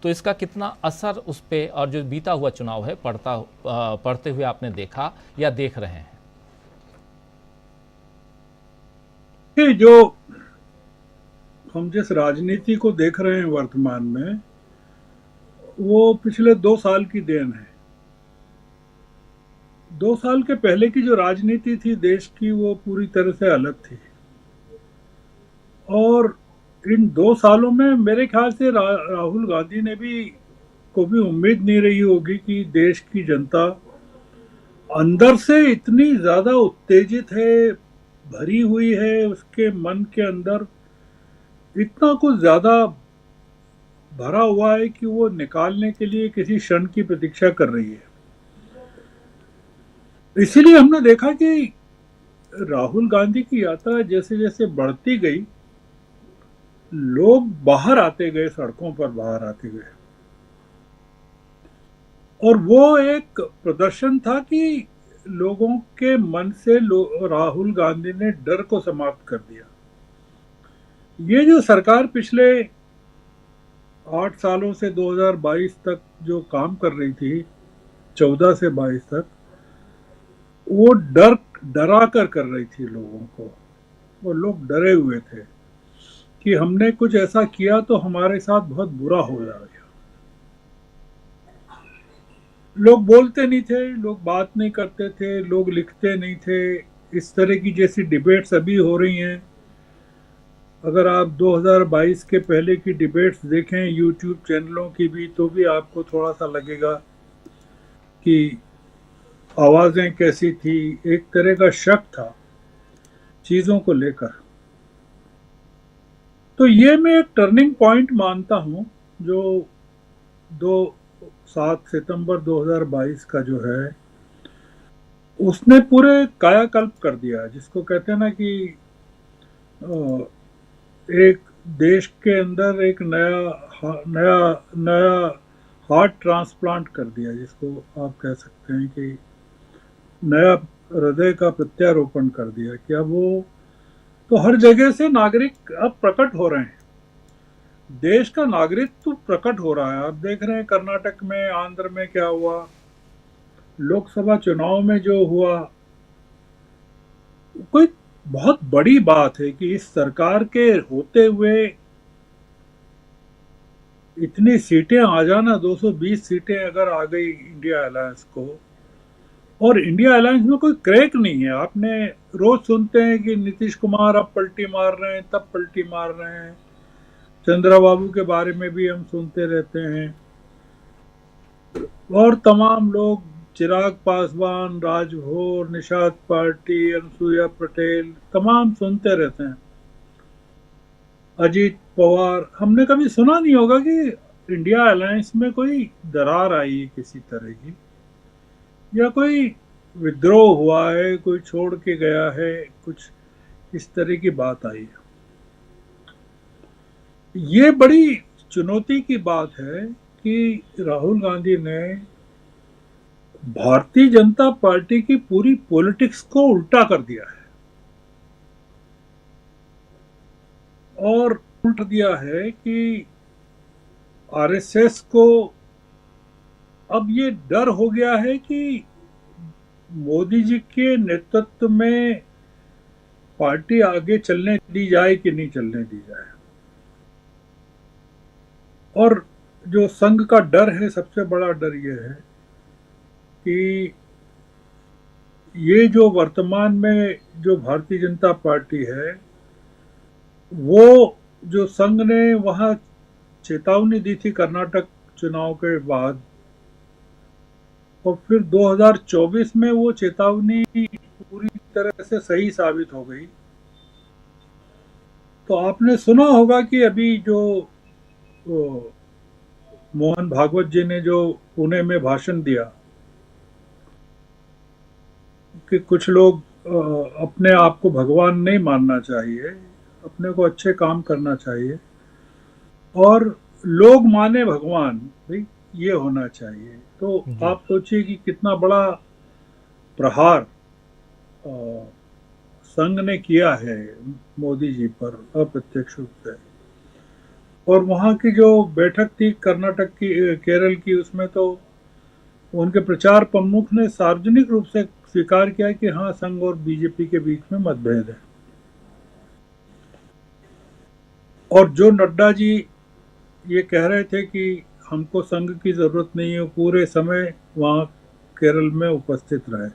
तो इसका कितना असर उस पे और जो बीता हुआ चुनाव है पड़ते हुए आपने देखा या देख रहे हैं? कि जो हम जिस राजनीति को देख रहे हैं वर्तमान में, वो पिछले 2 साल की देन है। 2 साल के पहले की जो राजनीति थी देश की, वो पूरी तरह से अलग थी। और इन 2 सालों में मेरे ख्याल से राहुल गांधी ने भी को भी उम्मीद नहीं रही होगी कि देश की जनता अंदर से इतनी ज्यादा उत्तेजित है, भरी हुई है, उसके मन के अंदर इतना कुछ ज्यादा भरा हुआ है कि वो निकालने के लिए किसी क्षण की प्रतीक्षा कर रही है। इसीलिए हमने देखा कि राहुल गांधी की यात्रा जैसे जैसे बढ़ती गई, लोग बाहर आते गए, सड़कों पर बाहर आते गए। और वो एक प्रदर्शन था कि लोगों के मन से राहुल गांधी ने डर को समाप्त कर दिया। ये जो सरकार पिछले 8 सालों से 2022 तक जो काम कर रही थी, 14 से 22 तक, वो डरा कर रही थी लोगों को। वो लोग डरे हुए थे कि हमने कुछ ऐसा किया तो हमारे साथ बहुत बुरा हो जाएगा। लोग बोलते नहीं थे, लोग बात नहीं करते थे, लोग लिखते नहीं थे। इस तरह की जैसी डिबेट्स अभी हो रही हैं, अगर आप 2022 के पहले की डिबेट्स देखें यूट्यूब चैनलों की भी, तो भी आपको थोड़ा सा लगेगा कि आवाजें कैसी थी। एक तरह का शक था चीजों को लेकर। तो ये मैं एक टर्निंग पॉइंट मानता हूं, जो दो 7 सितंबर 2022 का जो है, उसने पूरे कायाकल्प कर दिया। जिसको कहते हैं ना कि एक देश के अंदर एक नया नया हार्ट ट्रांसप्लांट कर दिया, जिसको आप कह सकते हैं कि नया हृदय का प्रत्यारोपण कर दिया। कि अब वो तो हर जगह से नागरिक अब प्रकट हो रहे हैं, देश का नागरिक तो प्रकट हो रहा है। आप देख रहे हैं कर्नाटक में, आंध्र में क्या हुआ, लोकसभा चुनाव में जो हुआ। कोई बहुत बड़ी बात है कि इस सरकार के होते हुए इतनी सीटें आ जाना, 220 सीटें अगर आ गई इंडिया अलायंस को। और इंडिया अलायंस में कोई क्रैक नहीं है। आपने रोज सुनते हैं कि नीतीश कुमार अब पलटी मार रहे हैं, तब पलटी मार रहे हैं। चंद्रा बाबू के बारे में भी हम सुनते रहते हैं, और तमाम लोग, चिराग पासवान, राजभोर, निषाद पार्टी, अनुसुईया पटेल, तमाम सुनते रहते हैं। अजीत पवार, हमने कभी सुना नहीं होगा कि इंडिया अलायंस में कोई दरार आई है किसी तरह की, या कोई विद्रोह हुआ है, कोई छोड़ के गया है, कुछ इस तरह की बात आई है। ये बड़ी चुनौती की बात है कि राहुल गांधी ने भारतीय जनता पार्टी की पूरी पॉलिटिक्स को उल्टा कर दिया है। और उल्टा दिया है कि आरएसएस को अब ये डर हो गया है कि मोदी जी के नेतृत्व में पार्टी आगे चलने दी जाए कि नहीं चलने दी जाए। और जो संघ का डर है, सबसे बड़ा डर ये है कि ये जो वर्तमान में जो भारतीय जनता पार्टी है, वो जो संघ ने वहां चेतावनी दी थी कर्नाटक चुनाव के बाद, और फिर 2024 में वो चेतावनी पूरी तरह से सही साबित हो गई। तो आपने सुना होगा कि अभी जो मोहन भागवत जी ने जो पुणे में भाषण दिया कि कुछ लोग अपने आप को भगवान नहीं मानना चाहिए, अपने को अच्छे काम करना चाहिए, और लोग माने भगवान, भाई ये होना चाहिए। तो जी। आप सोचिए कि कितना बड़ा प्रहार अ, संघ ने किया है मोदी जी पर, अप्रत्यक्ष रूप से। और वहाँ की जो बैठक थी कर्नाटक की, केरल की, उसमें तो उनके प्रचार प्रमुख ने सार्वजनिक रूप से स्वीकार किया कि हाँ, संघ और बीजेपी के बीच में मतभेद है। और जो नड्डा जी ये कह रहे थे कि हमको संघ की जरूरत नहीं है, पूरे समय वहाँ केरल में उपस्थित रहे।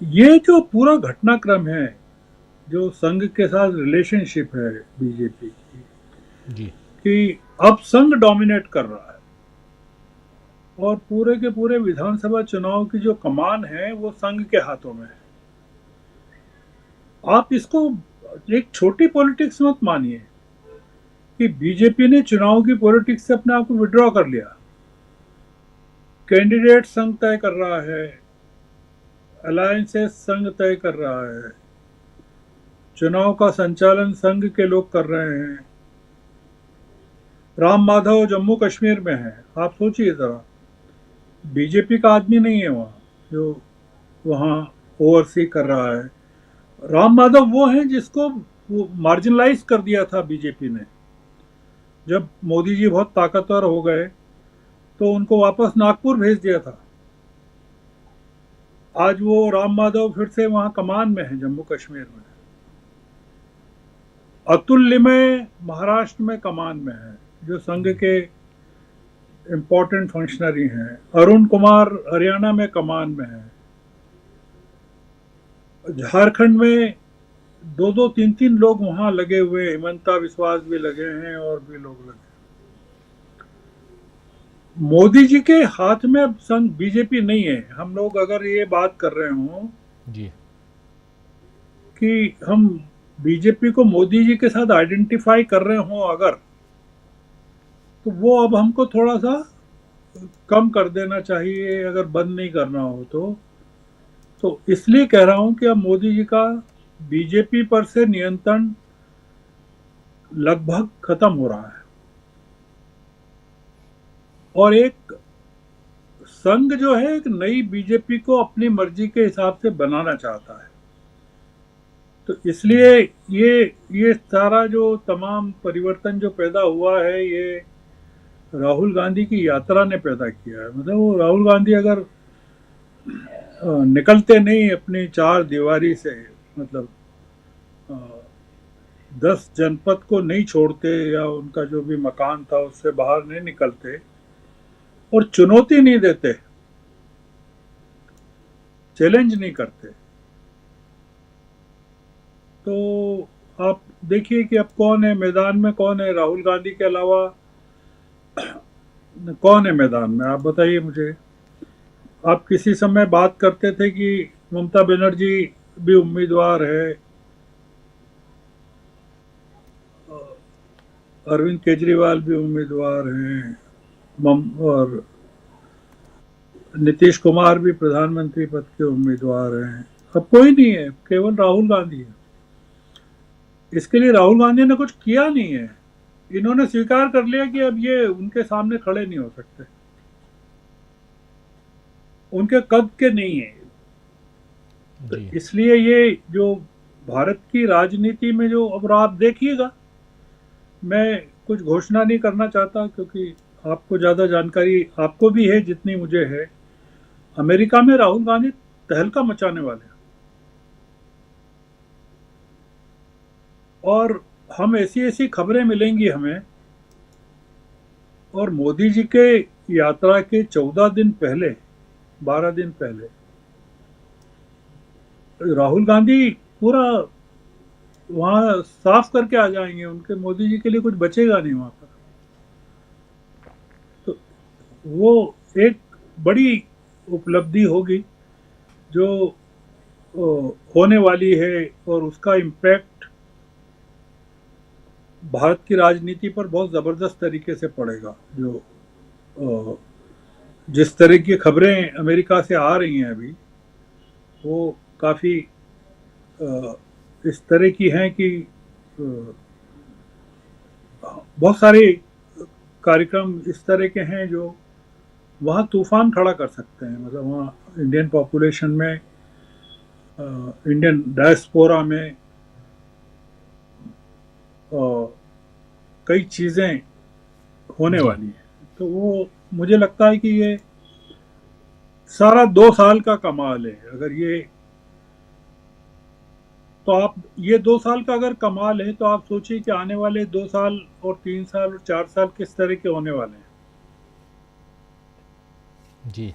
ये जो पूरा घटनाक्रम है, जो संघ के साथ रिलेशनशिप है बीजेपी की, जी। कि अब संघ डोमिनेट कर रहा है और पूरे के पूरे विधानसभा चुनाव की जो कमान है वो संघ के हाथों में है। आप इसको एक छोटी पॉलिटिक्स मत मानिए कि बीजेपी ने चुनाव की पॉलिटिक्स से अपने आप को विड्रॉ कर लिया। कैंडिडेट संघ तय कर रहा है, अलायंसेस संघ तय कर रहा है, चुनाव का संचालन संघ के लोग कर रहे हैं। राम माधव जम्मू कश्मीर में है, आप सोचिए जरा, बीजेपी का आदमी नहीं है वहाँ जो वहाँ ओवरसी कर रहा है। राम माधव वो हैं जिसको मार्जिनलाइज कर दिया था बीजेपी ने। जब मोदी जी बहुत ताकतवर हो गए तो उनको वापस नागपुर भेज दिया था। आज वो राम माधव फिर से वहां कमान में है जम्मू कश्मीर में। अतुल लिमय महाराष्ट्र में कमान में है, जो संघ के इम्पोर्टेंट फंक्शनरी हैं। अरुण कुमार हरियाणा में कमान में है। झारखंड में दो दो तीन तीन लोग वहां लगे हुए, हिमंता विश्वास भी लगे हैं और भी लोग लगे। मोदी जी के हाथ में अब संघ बीजेपी नहीं है। हम लोग अगर ये बात कर रहे हो जी। कि हम बीजेपी को मोदी जी के साथ आइडेंटिफाई कर रहे हो अगर, तो वो अब हमको थोड़ा सा कम कर देना चाहिए, अगर बंद नहीं करना हो तो इसलिए कह रहा हूं कि अब मोदी जी का बीजेपी पर से नियंत्रण लगभग खत्म हो रहा है और एक संघ जो है एक नई बीजेपी को अपनी मर्जी के हिसाब से बनाना चाहता है। तो इसलिए ये सारा जो तमाम परिवर्तन जो पैदा हुआ है, ये राहुल गांधी की यात्रा ने पैदा किया है। मतलब वो राहुल गांधी अगर निकलते नहीं अपनी चार दीवारी से, मतलब 10 जनपद को नहीं छोड़ते या उनका जो भी मकान था उससे बाहर नहीं निकलते और चुनौती नहीं देते, चैलेंज नहीं करते, तो आप देखिए कि अब कौन है मैदान में, कौन है राहुल गांधी के अलावा कौन है मैदान में, आप बताइए मुझे। आप किसी समय बात करते थे कि ममता बनर्जी भी उम्मीदवार है, अरविंद केजरीवाल भी उम्मीदवार हैं, और नीतीश कुमार भी प्रधानमंत्री पद के उम्मीदवार हैं। अब कोई नहीं है, केवल राहुल गांधी है। इसके लिए राहुल गांधी ने कुछ किया नहीं है, इन्होंने स्वीकार कर लिया कि अब ये उनके सामने खड़े नहीं हो सकते, उनके कद के नहीं है। तो इसलिए ये जो भारत की राजनीति में जो, अब आप देखिएगा, मैं कुछ घोषणा नहीं करना चाहता क्योंकि आपको ज्यादा जानकारी आपको भी है जितनी मुझे है। अमेरिका में राहुल गांधी तहलका मचाने वाले हैं और हम ऐसी ऐसी खबरें मिलेंगी हमें, और मोदी जी के यात्रा के 14 दिन पहले, 12 दिन पहले राहुल गांधी पूरा वहां साफ करके आ जाएंगे, उनके मोदी जी के लिए कुछ बचेगा नहीं वहां पर। तो वो एक बड़ी उपलब्धि होगी जो होने वाली है और उसका इम्पैक्ट भारत की राजनीति पर बहुत जबरदस्त तरीके से पड़ेगा। जो जिस तरह की खबरें अमेरिका से आ रही हैं अभी, वो काफी इस तरह की हैं कि बहुत सारे कार्यक्रम इस तरह के हैं जो वहाँ तूफान खड़ा कर सकते हैं। मतलब वहाँ इंडियन पॉपुलेशन में, इंडियन डायस्पोरा में कई चीज़ें होने जी। वाली हैं। तो वो मुझे लगता है कि ये सारा 2 साल का कमाल है। अगर ये तो आप ये 2 साल का अगर कमाल है तो आप सोचिए कि आने वाले 2 साल और 3 साल और 4 साल किस तरह के होने वाले हैं। जी,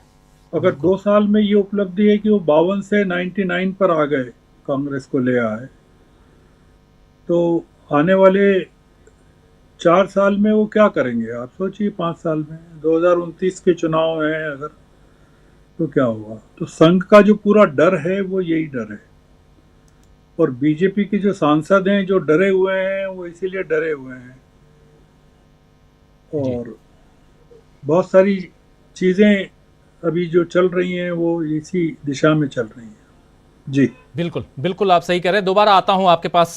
अगर बिल्कुल। 2 साल में ये उपलब्धि है कि वो 52 से 99 पर आ गए, कांग्रेस को ले आए, तो आने वाले 4 साल में वो क्या करेंगे आप सोचिए। 5 साल में 2029 के चुनाव हैं अगर, तो क्या होगा। तो संघ का जो पूरा डर है वो यही डर है। और बीजेपी के जो सांसद हैं जो डरे हुए हैं वो इसीलिए डरे हुए हैं। जी, और बहुत सारी चीज़ें अभी जो चल रही हैं वो इसी दिशा में चल रही हैं। जी। बिल्कुल, बिल्कुल आप सही कह रहे हैं। दोबारा आता हूँ आपके पास